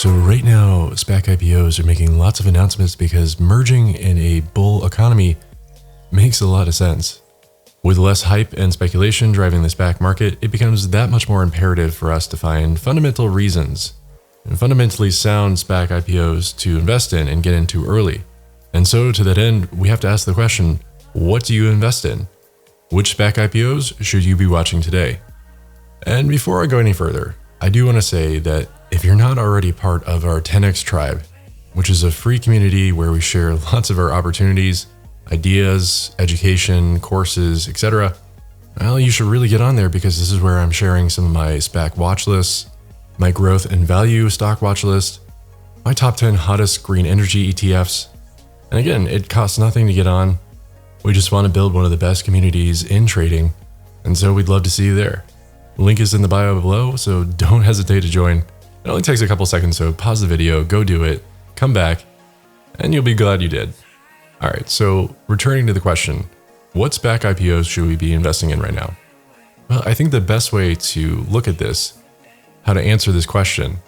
So right now, SPAC IPOs are making lots of announcements because merging in a bull economy makes a lot of sense. With less hype and speculation driving the SPAC market, it becomes that much more imperative for us to find fundamental reasons and fundamentally sound SPAC IPOs to invest in and get into early. And so to that end, we have to ask the question, what do you invest in? Which SPAC IPOs should you be watching today? And before I go any further, I do want to say that if you're not already part of our 10X tribe, which is a free community where we share lots of our opportunities, ideas, education, courses, etc., well, you should really get on there because this is where I'm sharing some of my SPAC watch lists, my growth and value stock watch list, my top 10 hottest green energy ETFs. And again, it costs nothing to get on. We just want to build one of the best communities in trading, and so we'd love to see you there. The link is in the bio below, so don't hesitate to join. It only takes a couple seconds, so pause the video, go do it, come back, and you'll be glad you did. All right, so returning to the question, what SPAC IPOs should we be investing in right now? Well, I think the best way to look at this, how to answer this question,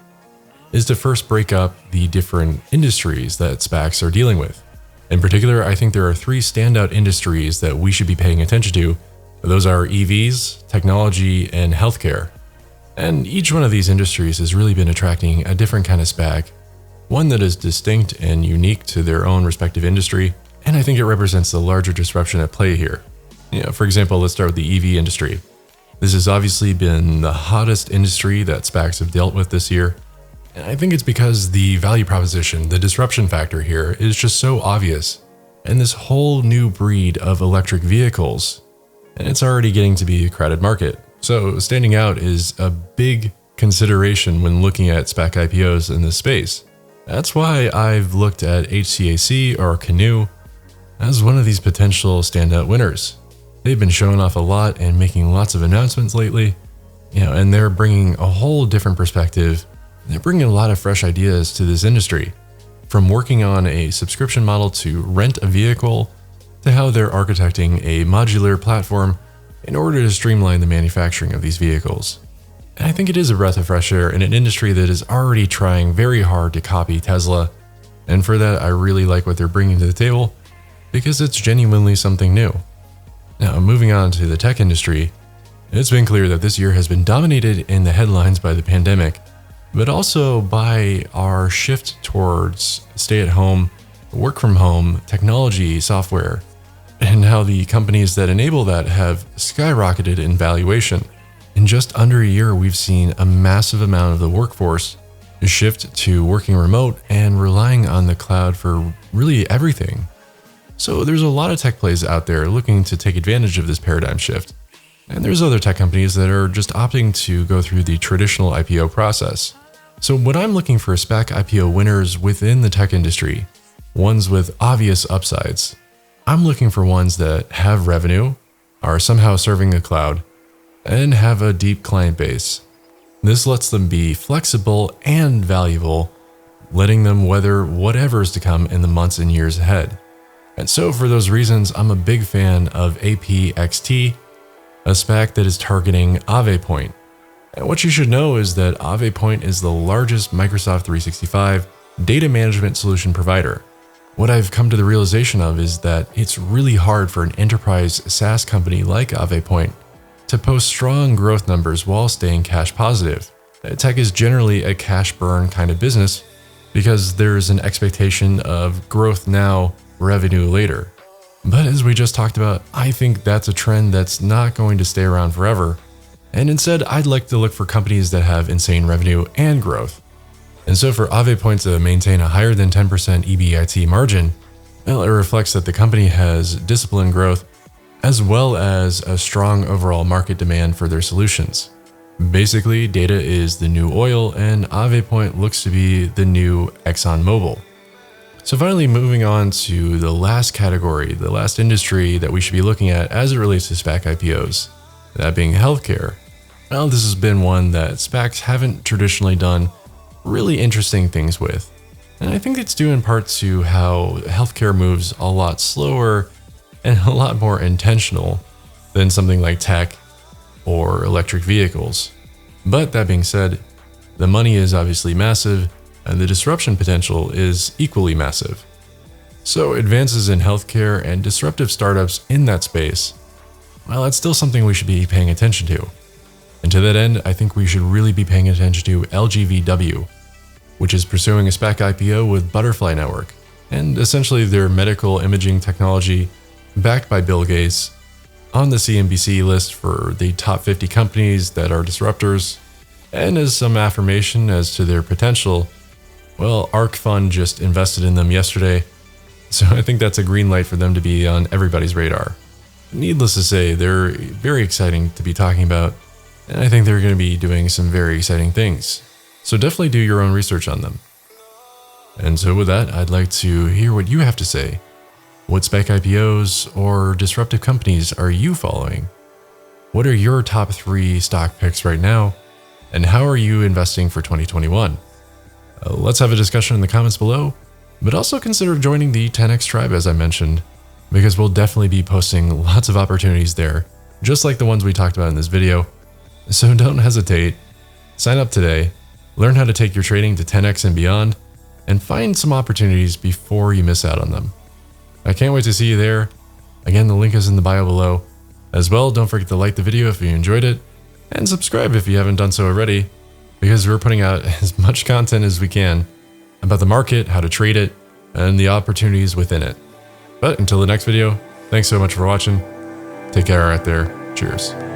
is to first break up the different industries that SPACs are dealing with. In particular, I think there are three standout industries that we should be paying attention to. Those are EVs, technology, and healthcare. And each one of these industries has really been attracting a different kind of SPAC, one that is distinct and unique to their own respective industry, and I think it represents the larger disruption at play here. For example, let's start with the EV industry. This has obviously been the hottest industry that SPACs have dealt with this year, and I think it's because the value proposition, the disruption factor here, is just so obvious, and this whole new breed of electric vehicles, and it's already getting to be a crowded market. So standing out is a big consideration when looking at SPAC IPOs in this space. That's why I've looked at HCAC or Canoo as one of these potential standout winners. They've been showing off a lot and making lots of announcements lately, and they're bringing a whole different perspective. They're bringing a lot of fresh ideas to this industry, from working on a subscription model to rent a vehicle to how they're architecting a modular platform in order to streamline the manufacturing of these vehicles. And I think it is a breath of fresh air in an industry that is already trying very hard to copy Tesla. And for that, I really like what they're bringing to the table because it's genuinely something new. Now, moving on to the tech industry, it's been clear that this year has been dominated in the headlines by the pandemic, but also by our shift towards stay-at-home, work-from-home, technology, software, and how the companies that enable that have skyrocketed in valuation. In just under a year, we've seen a massive amount of the workforce shift to working remote and relying on the cloud for really everything. So there's a lot of tech plays out there looking to take advantage of this paradigm shift. And there's other tech companies that are just opting to go through the traditional IPO process. So when I'm looking for SPAC IPO winners within the tech industry, ones with obvious upsides, I'm looking for ones that have revenue, are somehow serving the cloud, and have a deep client base. This lets them be flexible and valuable, letting them weather whatever's to come in the months and years ahead. And so for those reasons, I'm a big fan of APXT, a SPAC that is targeting AvePoint. And what you should know is that AvePoint is the largest Microsoft 365 data management solution provider. What I've come to the realization of is that it's really hard for an enterprise SaaS company like AvePoint to post strong growth numbers while staying cash positive. Tech is generally a cash burn kind of business because there's an expectation of growth now, revenue later. But as we just talked about, I think that's a trend that's not going to stay around forever. And instead, I'd like to look for companies that have insane revenue and growth. And so for AvePoint to maintain a higher than 10% EBIT margin, well, it reflects that the company has disciplined growth as well as a strong overall market demand for their solutions. Basically, data is the new oil and AvePoint looks to be the new ExxonMobil. So finally, moving on to the last category, the last industry that we should be looking at as it relates to SPAC IPOs, that being healthcare. Well, this has been one that SPACs haven't traditionally done really interesting things with. And I think it's due in part to how healthcare moves a lot slower and a lot more intentional than something like tech or electric vehicles. But that being said, the money is obviously massive, and the disruption potential is equally massive. So advances in healthcare and disruptive startups in that space, well, that's still something we should be paying attention to. And to that end, I think we should really be paying attention to lgvw, which is pursuing a SPAC IPO with Butterfly Network, and essentially their medical imaging technology, backed by Bill Gates, on the CNBC list for the top 50 companies that are disruptors. And as some affirmation as to their potential, well, ARK Fund just invested in them yesterday, so I think that's a green light for them to be on everybody's radar. Needless to say, they're very exciting to be talking about, and I think they're going to be doing some very exciting things. So definitely do your own research on them. And so with that, I'd like to hear what you have to say. What SPAC IPOs or disruptive companies are you following? What are your top 3 stock picks right now? And how are you investing for 2021? Let's have a discussion in the comments below, but also consider joining the 10X tribe as I mentioned, because we'll definitely be posting lots of opportunities there, just like the ones we talked about in this video. So don't hesitate, sign up today, learn how to take your trading to 10X and beyond, and find some opportunities before you miss out on them. I can't wait to see you there. Again, the link is in the bio below. As well, don't forget to like the video if you enjoyed it, and subscribe if you haven't done so already, because we're putting out as much content as we can about the market, how to trade it, and the opportunities within it. But until the next video, thanks so much for watching. Take care out there. Cheers.